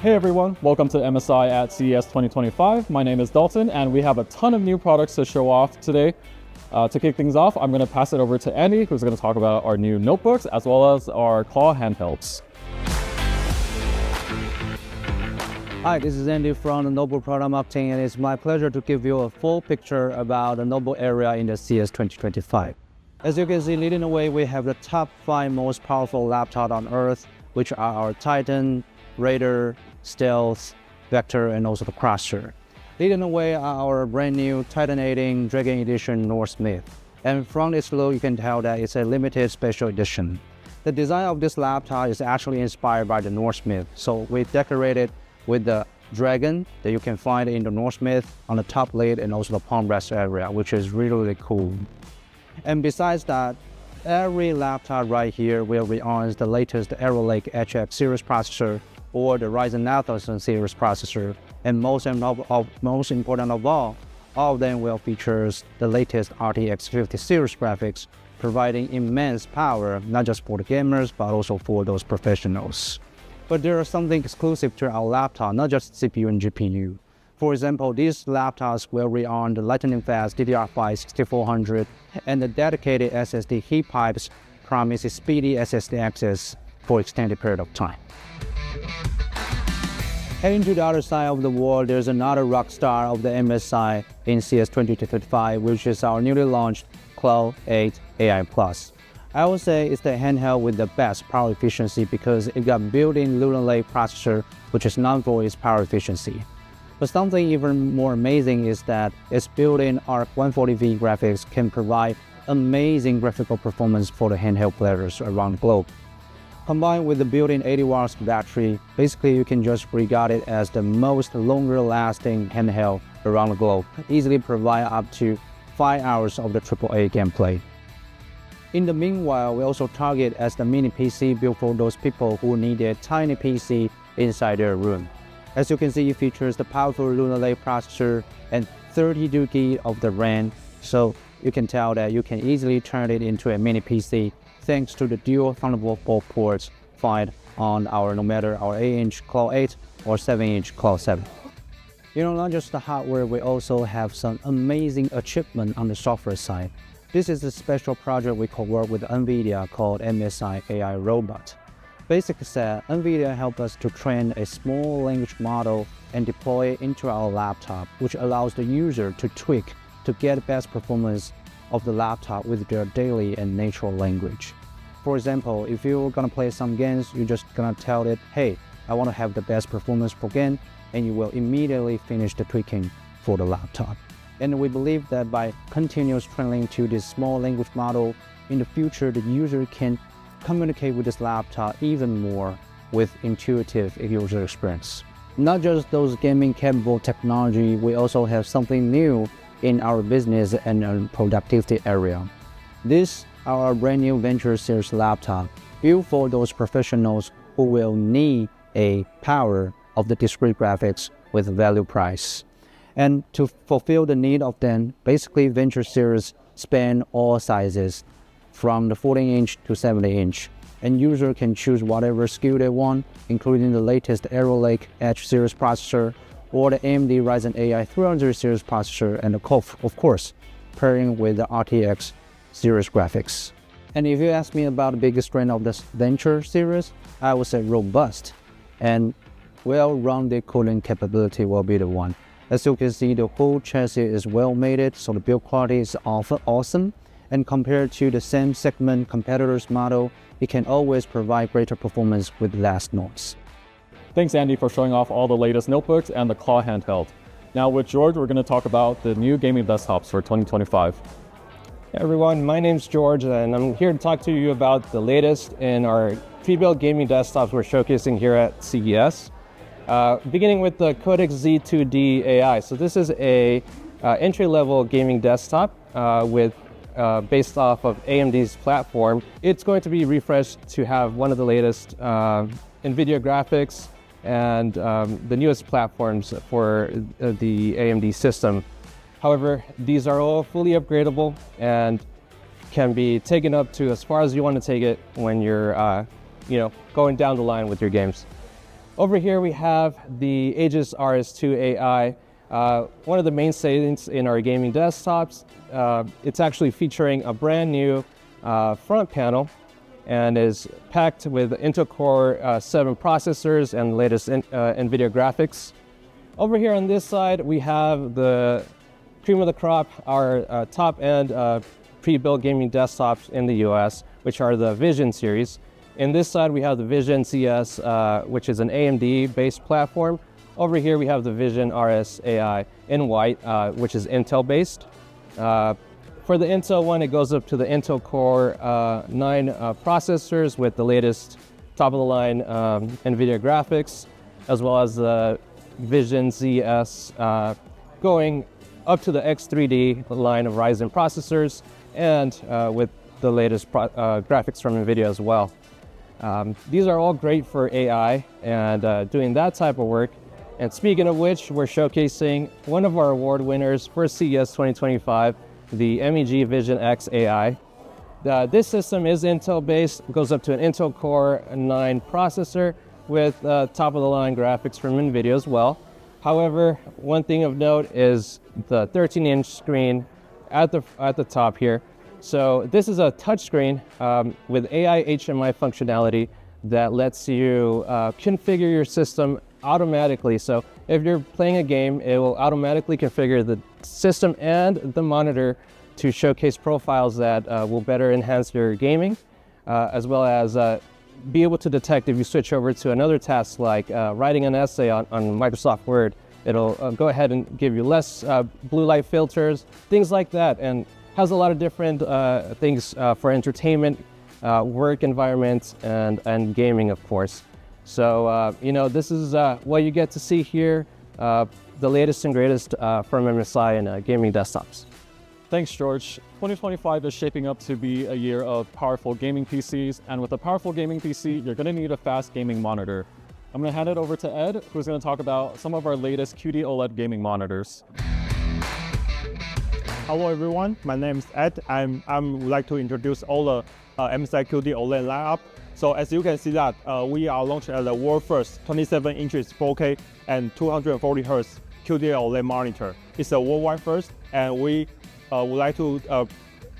Hey everyone, welcome to MSI at CES 2025. My name is Dalton and we have a ton of new products to show off today. To kick things off, I'm going to pass it over to Andy, who's going to talk about our new notebooks as well as our claw handhelds. Hi, this is Andy from the Notebook Product Marketing, and it's my pleasure to give you a full picture about the notebook area in the CES 2025. As you can see, leading the way, we have the top 5 most powerful laptops on Earth, which are our Titan, Raider, Stealth, Vector, and also the Crusher. Leading the way are our brand new Titan 18 Dragon Edition Northsmith. And from its look, you can tell that it's a limited special edition. The design of this laptop is actually inspired by the Northsmith, so we decorated with the dragon that you can find in the Northsmith on the top lid and also the palm rest area, which is really cool. And besides that, every laptop right here will be on the latest Arrow Lake HX series processor or the Ryzen 9000 series processor, and most important of all of them will feature the latest RTX 50 series graphics, providing immense power not just for the gamers but also for those professionals. But there is something exclusive to our laptop, not just CPU and GPU. For example, these laptops will run on the lightning-fast DDR5 6400, and the dedicated SSD heat pipes promises speedy SSD access for extended period of time. Heading to the other side of the world, there's another rock star of the MSI in CES 2025, which is our newly launched Claw 8 AI Plus. I would say it's the handheld with the best power efficiency because it got built-in Lunar Lake processor, which is known for its power efficiency. But something even more amazing is that its built-in ARC 140V graphics can provide amazing graphical performance for the handheld players around the globe. Combined with the built-in 80 watts battery, basically you can just regard it as the most longer-lasting handheld around the globe, easily provide up to 5 hours of the AAA gameplay. In the meanwhile, we also target as the mini PC built for those people who need a tiny PC inside their room. As you can see, it features the powerful Lunar Lake processor and 32 GB of the RAM, so you can tell that you can easily turn it into a mini PC thanks to the dual Thunderbolt 4 ports found on no matter our 8-inch Claw 8 or 7-inch Claw 7. You know, not just the hardware, we also have some amazing achievement on the software side. This is a special project we co-work with NVIDIA called MSI AI Robot. Basically said, NVIDIA helped us to train a small language model and deploy it into our laptop, which allows the user to tweak to get the best performance of the laptop with their daily and natural language. For example, if you're gonna play some games, you're just gonna tell it, hey, I want to have the best performance for game, and you will immediately finish the tweaking for the laptop. And we believe that by continuous training to this small language model, in the future the user can communicate with this laptop even more with intuitive user experience. Not just those gaming capable technology, we also have something new in our business and productivity area. This are our brand new Venture Series laptop, built for those professionals who will need a power of the discrete graphics with value price. And to fulfill the need of them, basically Venture Series span all sizes, from the 14-inch to 70-inch, and user can choose whatever SKU they want, including the latest Arrow Lake H series processor or the AMD Ryzen AI 300 series processor, and of course, pairing with the RTX series graphics. And if you ask me about the biggest strength of this Venture series, I would say robust and well-rounded cooling capability will be the one. As you can see, the whole chassis is well mated, so the build quality is awesome. And compared to the same segment competitors model, it can always provide greater performance with less noise. Thanks Andy for showing off all the latest notebooks and the claw handheld. Now with George, we're going to talk about the new gaming desktops for 2025. Hey everyone, my name's George and I'm here to talk to you about the latest in our pre-built gaming desktops we're showcasing here at CES. Beginning with the Codex Z2D AI. So this is a entry-level gaming desktop based off of AMD's platform. It's going to be refreshed to have one of the latest NVIDIA graphics and the newest platforms for the AMD system. However, these are all fully upgradable and can be taken up to as far as you want to take it when you're going down the line with your games. Over here we have the Aegis RS2 AI. One of the main savings in our gaming desktops. It's actually featuring a brand new front panel and is packed with Intel Core 7 processors and latest NVIDIA graphics. Over here on this side, we have the cream of the crop, our top-end pre-built gaming desktops in the US, which are the Vision series. In this side, we have the Vision CS, which is an AMD-based platform. Over here, we have the Vision RS AI in white, which is Intel-based. For the Intel one, it goes up to the Intel Core 9 processors with the latest top-of-the-line NVIDIA graphics, as well as the Vision ZS going up to the X3D line of Ryzen processors, and with the latest graphics from NVIDIA as well. These are all great for AI and doing that type of work. And speaking of which, we're showcasing one of our award winners for CES 2025, the MEG Vision X AI. This system is Intel-based, goes up to an Intel Core 9 processor with top-of-the-line graphics from NVIDIA as well. However, one thing of note is the 13-inch screen at the top here. So this is a touchscreen with AI HMI functionality that lets you configure your system automatically. So if you're playing a game, it will automatically configure the system and the monitor to showcase profiles that will better enhance your gaming, as well as be able to detect if you switch over to another task like writing an essay on Microsoft Word. It'll go ahead and give you less blue light filters, things like that, and has a lot of different things for entertainment, work environments, and gaming, of course. So, this is what you get to see here, the latest and greatest from MSI and gaming desktops. Thanks, George. 2025 is shaping up to be a year of powerful gaming PCs, and with a powerful gaming PC, you're going to need a fast gaming monitor. I'm going to hand it over to Ed, who's going to talk about some of our latest QD OLED gaming monitors. Hello everyone, my name is Ed. I would like to introduce all the MSI QD OLED lineup. So as you can see that we are launching the world first 27 inches 4K and 240 Hz QD OLED monitor. It's a worldwide first, and we would like to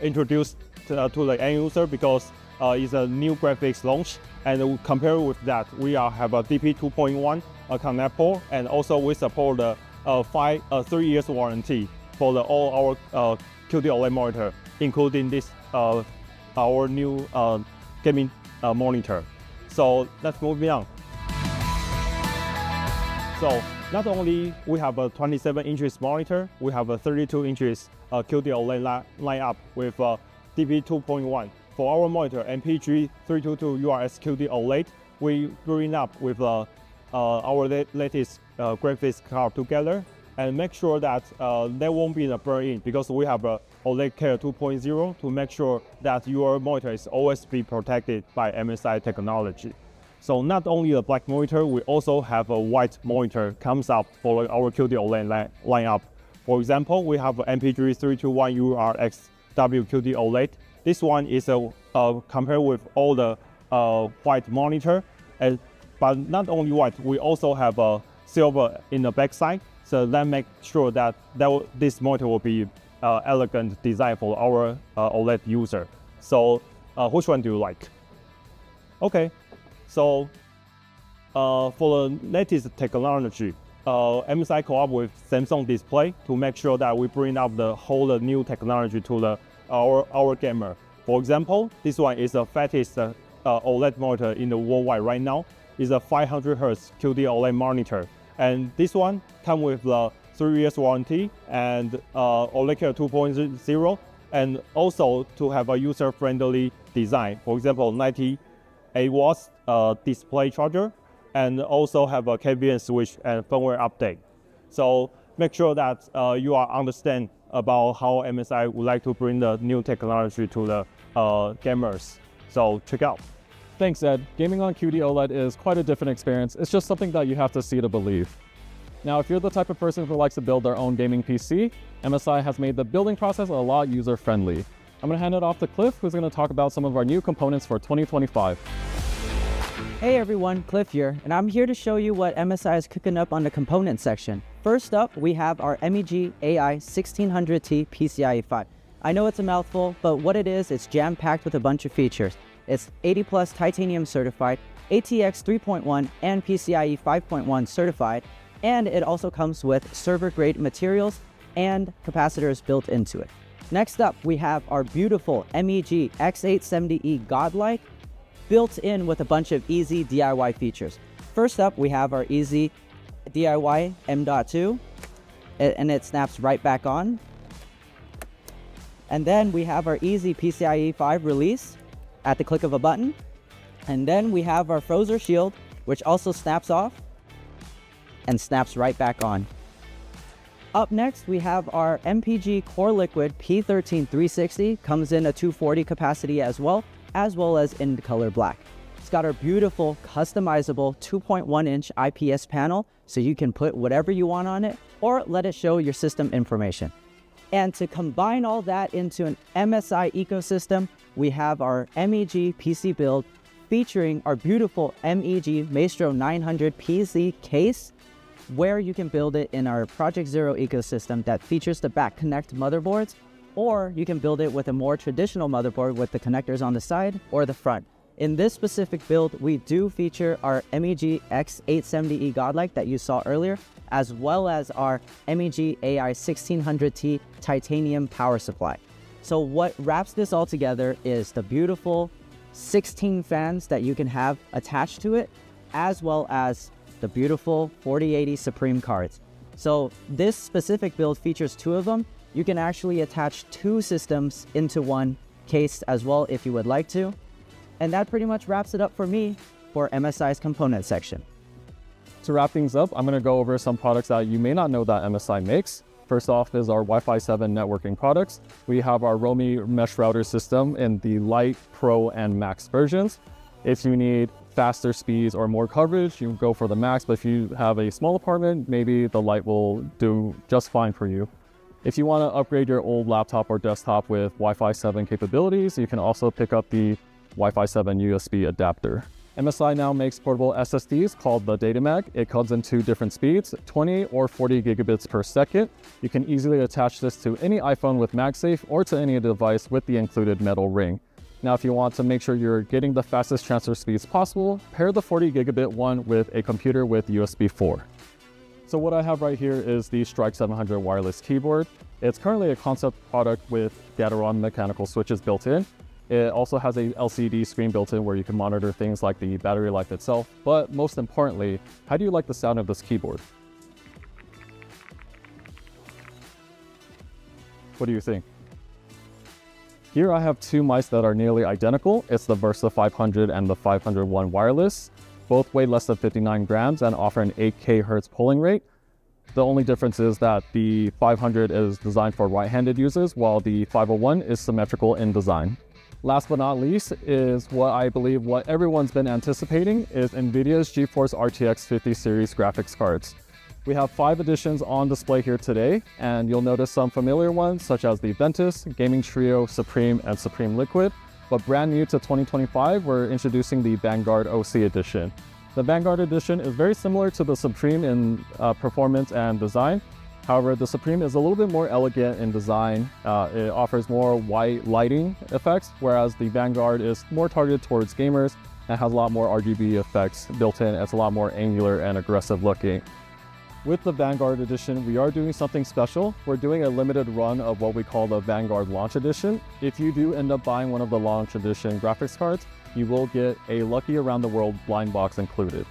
introduce to the end user because it's a new graphics launch. And compared with that, we have a DP 2.1 connect port, and also we support the 3 years warranty for all our QD OLED monitor, including this our new gaming monitor. So let's move on. So not only we have a 27 inches monitor, we have a 32 inches QD OLED lineup with DP 2.1. For our monitor MPG 322 URS QD OLED, we bring up with our latest graphics card together and make sure that there won't be a burn-in, because we have a OLED Care 2.0 to make sure that your monitor is always be protected by MSI technology. So not only a black monitor, we also have a white monitor comes up for our QD OLED lineup. For example, we have MPG 321 URXW QD OLED. This one is compared with all the white monitor, but not only white, we also have a silver in the backside. So that makes sure that this monitor will be elegant design for our OLED user. So which one do you like? Okay, so for the latest technology, MSI co-op with Samsung Display to make sure that we bring up the whole new technology to our gamer. For example, this one is the fattest OLED monitor in the worldwide right now. It's a 500 Hz QD OLED monitor. And this one comes with the 3 years warranty and OLED Care 2.0, and also to have a user-friendly design. For example, 98 watts display charger, and also have a KVM switch and firmware update. So make sure that you understand about how MSI would like to bring the new technology to the gamers. So check out. Thanks, Ed. Gaming on QD OLED is quite a different experience. It's just something that you have to see to believe. Now, if you're the type of person who likes to build their own gaming PC, MSI has made the building process a lot user-friendly. I'm going to hand it off to Cliff, who's going to talk about some of our new components for 2025. Hey everyone, Cliff here, and I'm here to show you what MSI is cooking up on the component section. First up, we have our MEG AI 1600T PCIe 5. I know it's a mouthful, but what it is, it's jam-packed with a bunch of features. It's 80 plus titanium certified, ATX 3.1 and PCIe 5.1 certified, and it also comes with server-grade materials and capacitors built into it. Next up, we have our beautiful MEG X870E Godlike, built in with a bunch of easy DIY features. First up, we have our easy DIY M.2, and it snaps right back on. And then we have our easy PCIe 5 release at the click of a button. And then we have our Frozer Shield, which also snaps off and snaps right back on. Up next, we have our MPG Core Liquid P13360, comes in a 240 capacity as well as in the color black. It's got our beautiful customizable 2.1-inch IPS panel, so you can put whatever you want on it or let it show your system information. And to combine all that into an MSI ecosystem, we have our MEG PC build featuring our beautiful MEG Maestro 900 PZ case, where you can build it in our Project Zero ecosystem that features the back connect motherboards, or you can build it with a more traditional motherboard with the connectors on the side or the front. In this specific build, we do feature our MEG X870E Godlike that you saw earlier, as well as our MEG AI 1600T titanium power supply. So what wraps this all together is the beautiful 16 fans that you can have attached to it, as well as the beautiful 4080 Supreme cards. So this specific build features two of them. You can actually attach two systems into one case as well if you would like to. And that pretty much wraps it up for me for MSI's component section. To wrap things up, I'm going to go over some products that you may not know that MSI makes. First off is our Wi-Fi 7 networking products. We have our Roamy mesh router system in the Lite, Pro, and Max versions. If you need faster speeds or more coverage, you go for the Max, but if you have a small apartment, maybe the Lite will do just fine for you. If you want to upgrade your old laptop or desktop with Wi-Fi 7 capabilities, you can also pick up the Wi-Fi 7 USB adapter. MSI now makes portable SSDs called the DataMag. It comes in two different speeds, 20 or 40 gigabits per second. You can easily attach this to any iPhone with MagSafe or to any device with the included metal ring. Now, if you want to make sure you're getting the fastest transfer speeds possible, pair the 40 gigabit one with a computer with USB 4. So what I have right here is the Strike 700 wireless keyboard. It's currently a concept product with Gateron mechanical switches built in. It also has a LCD screen built in where you can monitor things like the battery life itself. But most importantly, how do you like the sound of this keyboard? What do you think? Here I have two mice that are nearly identical. It's the Versa 500 and the 501 wireless. Both weigh less than 59 grams and offer an 8K hertz polling rate. The only difference is that the 500 is designed for right-handed users, while the 501 is symmetrical in design. Last but not least is what I believe what everyone's been anticipating is NVIDIA's GeForce RTX 50 series graphics cards. We have 5 editions on display here today, and you'll notice some familiar ones such as the Ventus, Gaming Trio, Supreme, and Supreme Liquid. But brand new to 2025, we're introducing the Vanguard OC edition. The Vanguard edition is very similar to the Supreme in performance and design. However, the Supreme is a little bit more elegant in design. It offers more white lighting effects, whereas the Vanguard is more targeted towards gamers and has a lot more RGB effects built in. It's a lot more angular and aggressive looking. With the Vanguard edition, we are doing something special. We're doing a limited run of what we call the Vanguard Launch Edition. If you do end up buying one of the Launch Edition graphics cards, you will get a Lucky Around the World blind box included.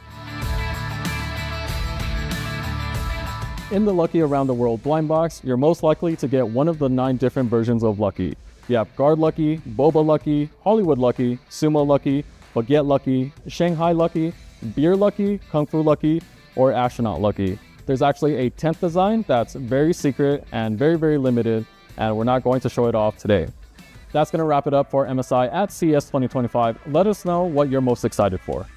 In the Lucky Around the World blind box, you're most likely to get one of the 9 different versions of Lucky. You have Guard Lucky, Boba Lucky, Hollywood Lucky, Sumo Lucky, Baguette Lucky, Shanghai Lucky, Beer Lucky, Kung Fu Lucky, or Astronaut Lucky. There's actually a 10th design that's very secret and very, very limited, and we're not going to show it off today. That's going to wrap it up for MSI at CES 2025. Let us know what you're most excited for.